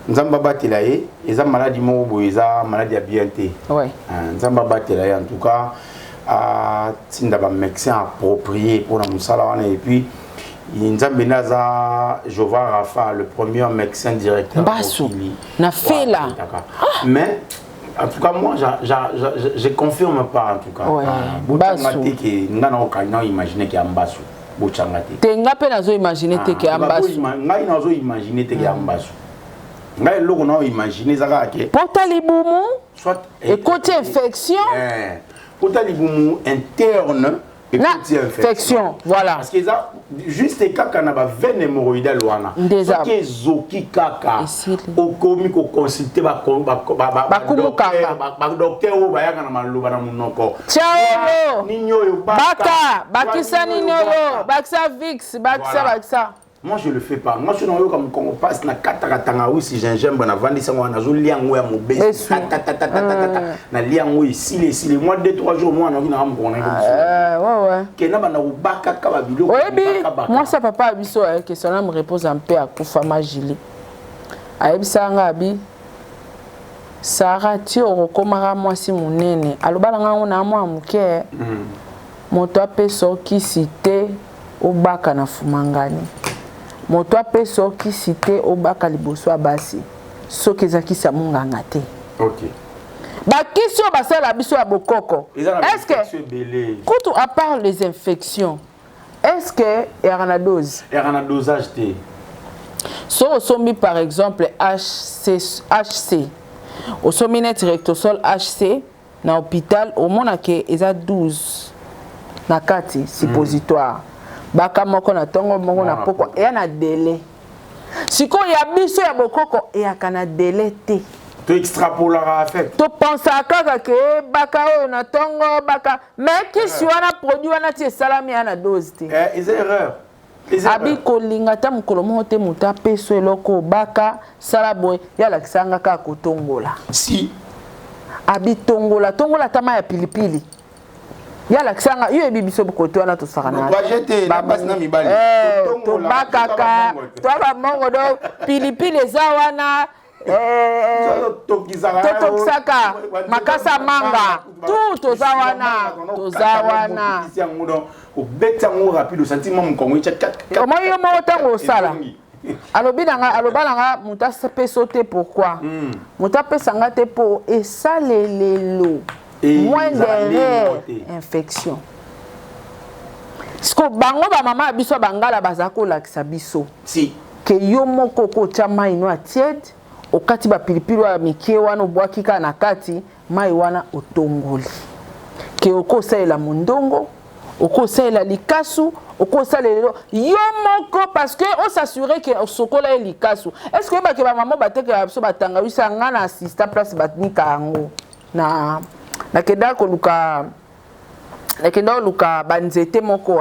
nzamba batela ye eza maladie moko boye eza maladie ya bien te ouais nzamba batela ye en tout cas à un médecin approprié pour la Moussala et puis Nzambe Naza Jova Rafa le premier médecin directeur Bassou na fait là mais en tout cas moi je confirme pas en tout cas Boutchangate que ngana okanya imaginer que Ambassou Boutchangate tenga pe nazo imaginer te que Ambassou ngai nazo imaginer te que Ambassou ngai loko na imaginer zaka ke portali boumou soit et côté infection Pourtant, les boumous internes et petite infection, voilà. Parce que ça, juste quand on a veine hémorroïdale, ce qui est zoki kaka, au comique au consulté, docteur ou bayaka na maluba na munoko. Ciao. Ninyo baka, bakisa ninyo, bakisa vix, bakisa. Moi je le fais pas. Moi je suis dans le comme on passe na katakatanga oui si gingembre na vandi sango na zo liango ya mobesi na liango ici les mois 2-3 jours moi na vina am kona ouais que na bana ubaka ka ba biloko baka moi ça papa biso que son me repose en paix à kufa magili ayebisanga abi Sarah ti okomara mwasi munene alobala nga na mwa muke moto apeso ki cité obaka na fumangani moto apeso ki cité obaka liboso abasi soki ezaki sa munganga te. OK. Ba question basala biso ya bokoko. Est-ce que quand on parle des infections est-ce que il y a une dose? Il y a un dosage té. So osomi par exemple HC osomi net rectosol HC na hôpital au mona ke eza 12 na kati suppositoire. Baka moko na tongo moko na poko e na délai. Siko ya biso ya bokoko e akana délai te. Tu extrapoles à fait. Tu penses à que baka o na tongo baka mais qui soit na produit na tie salami na dose te. Ils erreur. Abi kolinga ta mukolo mo te muta peso eloko baka salaboy ya la kisanga ka kotongola. Si Abi tongola tama ya pilipili. Ya la kisanga yo ebibiso bukoto na to sakana. Ba jeter na basi na mibali. To baka ka to ba mongo do pilipili zawana tokisaka makasa manga tout tozawana obeta ngo rapide sentiment mon kongo tcha moi yo mo tango sala alobanga muta peso te pourquoi muta pesanga te po esalelelo moins d'erreur infection sko bango ba mama biso bangala bazako lakisa biso si ke yo moko ko chama ino atied okati ba pilipili wa mike wana obwaki ka na kati mai wana otongoli ke okosalela mundongo okosalela likasu okosalela yo moko parce que on s'assurer que osokola likasu est-ce que ba ke ba maman bateka so batanga wisa ngana assista place batnika yango na keda ko luka nakenda luka banzete moko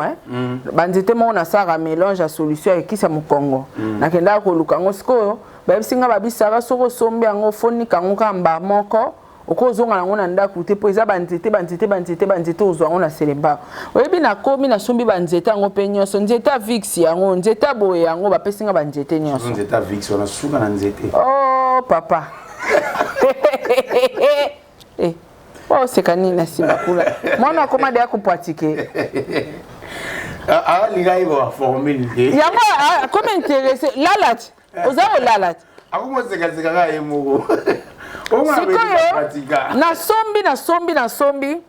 banzete moko na sara mélange à solution et qui ça mukongo nakenda ko luka ngo sikoyo ba bisinga ba bisara soko sombe yango foni kango kamba moko okozonga nango na ndaku te po eza banzete ozwa ngo na selemba oyebi na komi na sombi banzete yango pe nyonso nzeta vix yango nzeta boye yango ba pesinga banzete nyonso nzeta vix wana suka na nzete oh papa oh c'est kanini na simba kula mwana koma de akupatike linga iba formule yango comme intéressé lalat ozao lalat akumo seka ga yemoko na sombi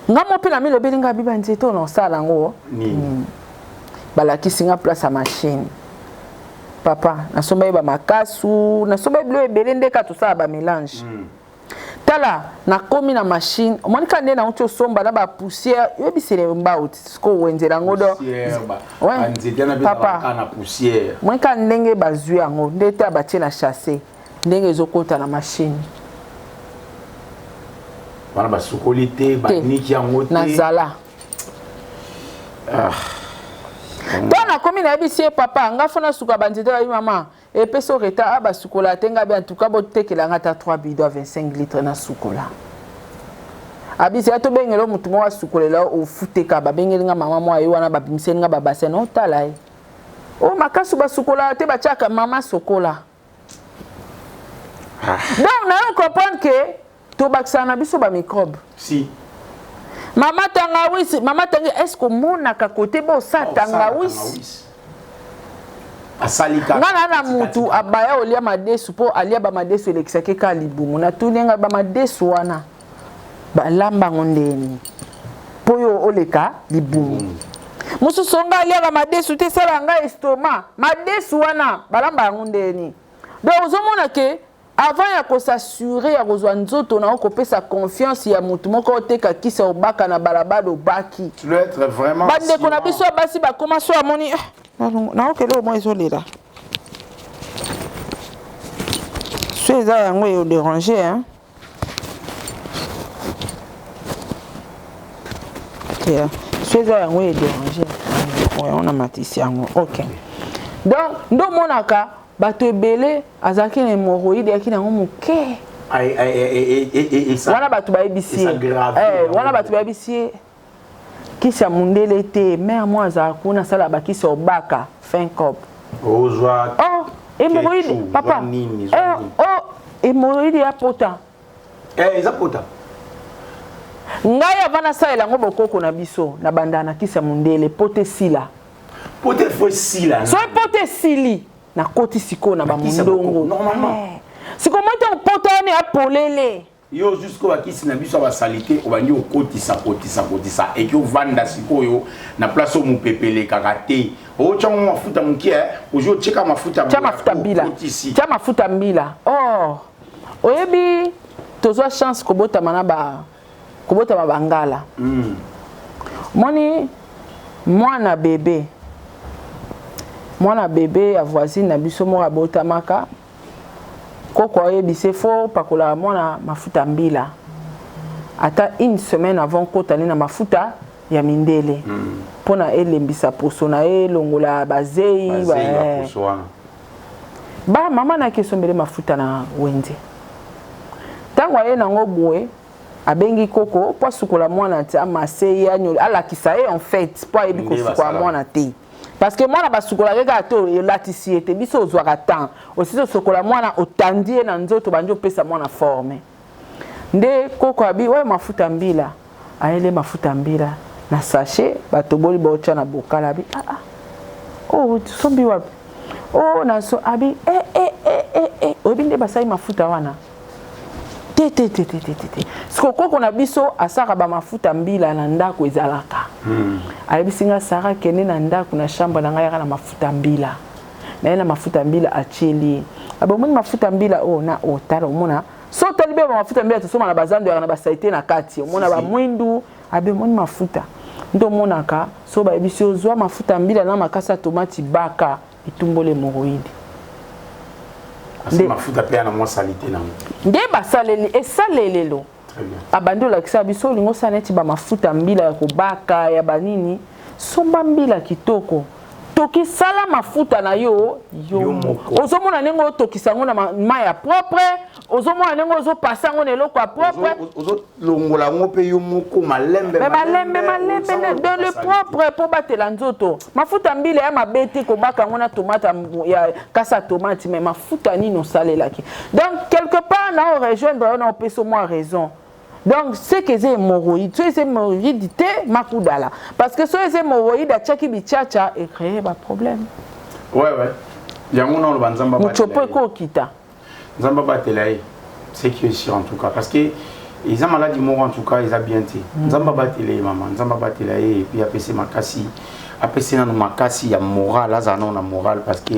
ngamo pe na milo belinga biba nzeto na sala ngo balakisi nga place à machine papa na somba ba makasu na somba blo ebelende ka to sala ba mélange tala na komi na machine monika nde na ucho somba na ba poussière yo bisele mbaut ko wenzela ngodo papa na poussière monika ndenge bazui yango ndete abatie na chasser ndenge ezokota na machine bana basukolite baniki yango te na zala Dona komi na bisie papa nga fona suka banzete ba mama et peso reta aba sukola tenga bien en tout cas botekela ngata 3 bidons 25 litres na sukola abisi ato bengelo mutu mo sukolela o futeka ba bengelinga mama mo ayi wana ba bimsenga ba bassin o talai o makasu ba sukola te ba chaka mama sokola donc na comprendre que to baksana biso ba microbe si Mama tangawisi, mama tangi, est-ce que mona ka côté bo sa tangawisi? Asalika. Ngana na mutu abaya olia madesu po alia ba madesu elekisake ka libumu na tunenga ba madesu wana. Ba lamba ngondeni. Po yo oleka libumu. Musu songa alia ba madesu te sala nga estoma. Madesu wana ba lamba ngondeni. Donc ozomona ke avant ya s'assurer ya kozwa nzoto na okopesa confiance ya mutu moko oteka kisa obaka na balabado baki. Tu dois être vraiment bande ko na biso basi ba commencer à moni na okele au moins isolela. C'est ça yango yo déranger hein. C'est ça yango yo déranger. On a matisi yango. OK. Donc ndo monaka bato ebele azaki na hémorroïde yaki nango moke wana bato bayebisie wana bato bayebisie kisi ya mundele te mare mo azala kuna asala bakisi obaka fin cop hémorroïde papa hémorroïde ya pota eza pota ngai ava nasalela yango bokoko na biso na banda na kisi ya mundele pote sila pote fo sila so pote sili na koti siko na ba mundongo normalement siko moto potane apolele yo jusqu'au bakisi na biso ba salité obandi okotisa et que vanda siko yo na place au mupepele kakate o chango mafuta mukia ojo cheka mafuta mbila tia mafuta mbila oh oyebi tozwa chance kobota manaba kobota mabangala moni mwana bébé mwana bébé ya voisine na biso mo abota maka koko ayebise fo pakola mwana mafuta mbila ata une semaine avant kotani na mafuta ya mindele pona elembisa poso na elongola bazei ba mama na kesombele mafuta na wenze tango aye nango boye abengi koko po sukola mwana ti amase ya nyoli ala kisaye en fait po ayebi ko sukola mwana te parce que mwana basukola keka to latisi ete biso ozwaka temps aussi sokola mwana otandie na nzoto banjo pesa mwana forme nde koko abi ouais mafuta mbila aele mafuta mbila na sachet batoboli bocha na bokala abi oh sombi wapi oh na so abi obinde basai mafuta wana te siko koko na biso asaka ba mafuta mbila na ndako ezalaka ayebisinga sara kene na ndako na chambre na ngai na mafuta mbila na mafuta mbila acheli abomoni mafuta mbila na otala omona so tolibe ba mafuta mbila tosoma na bazando na basaite na kati omona ba mwindu abomoni mafuta ndo monaka so ba ebisi ozwa mafuta mbila na makasa tomati baka itumbole moroide c'est mafuta pe na mo salite na nde basaleli esalelelo abandi olakisa biso lingo saneti ba mafuta mbila ya kobaka ya banini somba mbila kitoko toki sala mafuta na yo ozomona nengo otokisa ngo na mai ya propre ozomona nengo ozo passa ngo neloko ya propre ozo longola ngo pe yo moko malembe dans le propre po batela nzoto mafuta mbila ya mabete ko baka ngo na tomate ya kasa tomate mais mafuta nino salelaki donc quelque part na on rejoindre on peso moi raison. Donc, ce que c'est hémorroïde, ce que c'est hémorroïdité, makudala. Parce que ce que c'est hémorroïde, tchaki bichacha, et créer un problème. Ouais. Yango na le nzamba ba. Muchopo ko kita. Nzamba ba telaye. C'est qui est sûr en tout cas parce que ils ont maladie mort en tout cas, ils ont bien été. Nzamba ba telaye maman, nzamba ba telaye et puis apesi makasi. Apesi na makasi ya moral, là ça non na moral parce que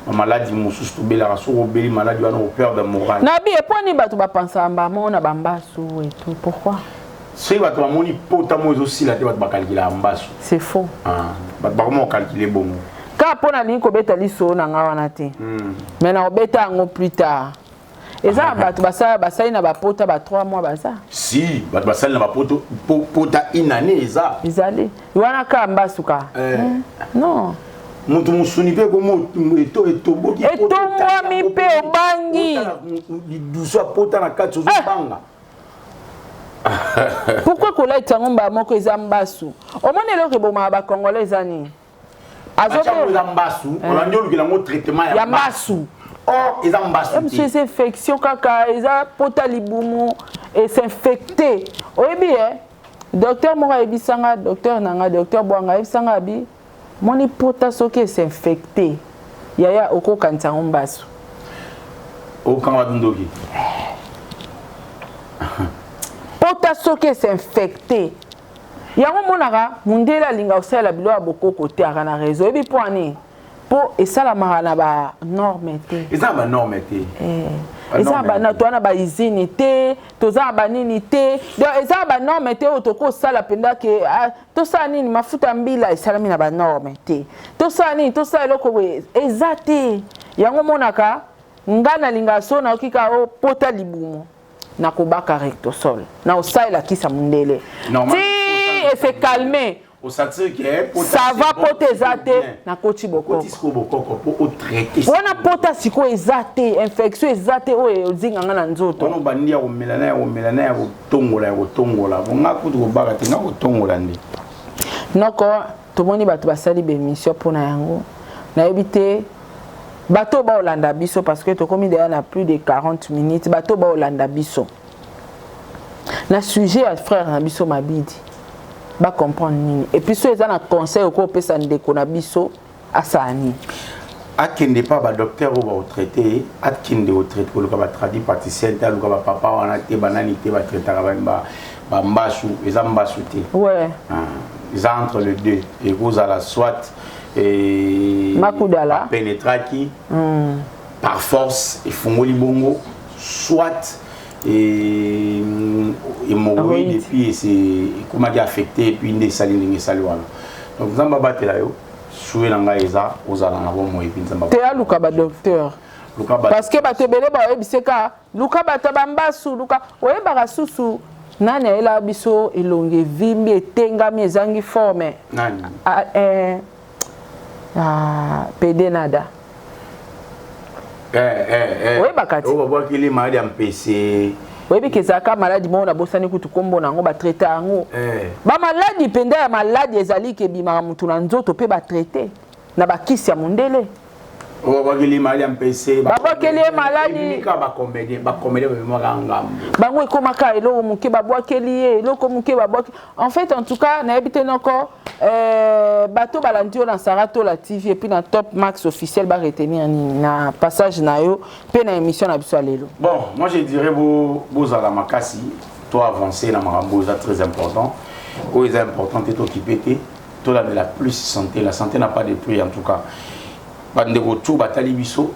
maladie mususu to bela raso obeli maladie wana au peur de moral. Na bi eponi bato ba pensa mbamo na bambasu et tout. Pourquoi? Si bato ba moni potamo aussi la te bato ba calculer mbasu. C'est faux. Bato ba comment calculer bon. Ka pona ni ko beta liso na nga wana te. Mais na obeta ngo plus tard. Eza bato basali na bapota ba 3 mois baza. Si, bato basali na bapota pota une année eza. Izali. Wana ka mbasuka. Non. Mutu musuni pe ko eto boki eto mwami pe obangi duso pota na kati ozo banga. Pourquoi kola itangomba moko ezambasu omone eloko boma ba congolais ani azote ezambasu olandi olukila ngo traitement ya mbasu ezambasu monsieur c'est infection kaka eza pota libumu et s'infecter oyebi docteur moko ebisanga docteur nanga docteur bwanga ebisanga bi moni pota soki s'infecté yaya oko kanisa ngombasu okanga dundoki pota soki s'infecté yango monaka mundela linga osala bilo ya bokoko te aka na réseau ebi po ani po esalamaka na ba norme te eza ba norme te eza ba toana ba izini te toza ba nini te donc eza ba norme te otoko sala penda ke to sa nini mafuta mbila esalami na ba norme te to sa nini to sa eloko eza te yango monaka ngana linga so na okika o pota libumu na kobaka recto sol na osala kisa mundele ti et se calmer ça va poter zate na koti bokoko pour traiter wana pota siko ezate infection ezate o ezinga ngana nzoto ono bandi ya komelana ya kotongola bonga kutu kobaka te nga kotongola ndi noko tomoni bato basali bemission pona yango nayebi te bato ba olanda biso parce que tokomi déjà na plus de 40 minutes bato ba olanda biso na sujet ya frère na biso mabidi ba comprendre nini et puis so eza na conseil ko pesa ndeko na biso asani akende pa ba docteur o ba o traiter akende o traiter ko ba traduit praticien ta ko ba papa wana te banani te ba traiter ba mbasu eza mbasu te ouais ils entre les deux et vous à la soit et makudala pénétraki par force et fongoli bongo soit et hémorroïde et puis c'est comment dire affecté et puis une saline salwana donc nzamba batela yo soué nanga eza ozala na bomo et puis nzamba te aluka ba docteur parce que bato ebele bayebiseka luka bato bambasu luka oyebaka susu nani ayela biso elonge vimbi etengami ezangi forme nani pede nada oyebaka ti obabwakili maladi ya mpese oyebi ezalaka maladi moko nabosani kutu kombo nango batraite yango bamaladi mpenza ya maladi ezali kebimaka mutu na nzoto mpe batraite na bakisi ya mondele obabwakili maladi ya mpese babwakeli ye maladi bakomedie bamemaka ngambo bango ekomaka eloko moke babwakeli ye eloko moke babwakeli en fait en tout cas nayebi te noko bato balandi yo na Sarato la TV et puis na Top Max officiel ba retenir nini na passage na yo pe na émission na biso lelo. Bon, moi je dirais bozala makasi to avancer na makambo za très important. O est important te t'occuper te to la plus santé, la santé n'a pas de prix en tout cas. Bande retour batali biso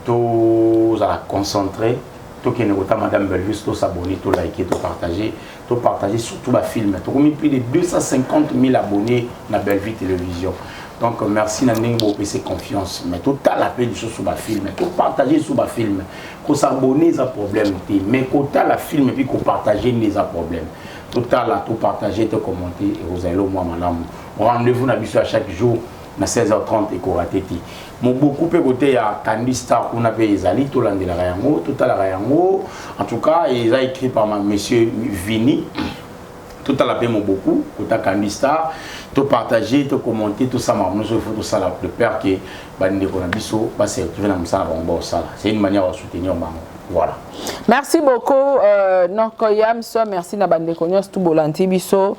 to za concentrer to que madame Belvis to s'abonner, to liker, to partager surtout ma film. To mis plus de 250 000 abonnés na Bellevue Télévision. Donc merci Nanding pour PC confiance. Mais tout à la paix du sur ma film, to partager sur ma film, ko s'abonner ça problème mais ko ta la film et puis ko partager les problème. Tout à la to partager, to commenter et vous allez moi madame. Rendez-vous na biso à chaque jour na 16h30 et Korateti. Mon beaucoup peu côté ya Candy Star qu'on appelle Ezali to landela yango tout à la yango en tout cas il a écrit par monsieur Vini tout à la paix mon beaucoup côté Candy Star to partager to commenter tout ça nous il faut tout ça la peur que bande ko na biso ba se retrouver na msala bongo ça c'est une manière de soutenir bango voilà merci beaucoup Nokoyam so merci na bande ko nyos tout bolanti biso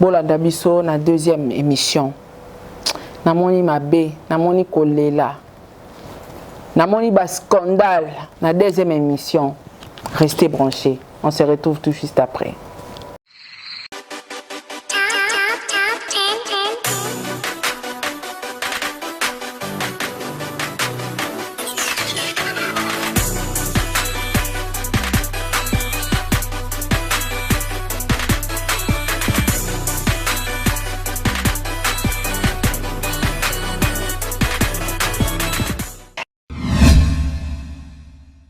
bolanda biso na deuxième émission. Namoni mabe, namoni kolela, namoni bas scandale, la deuxième émission. Restez branchés, on se retrouve tout juste après.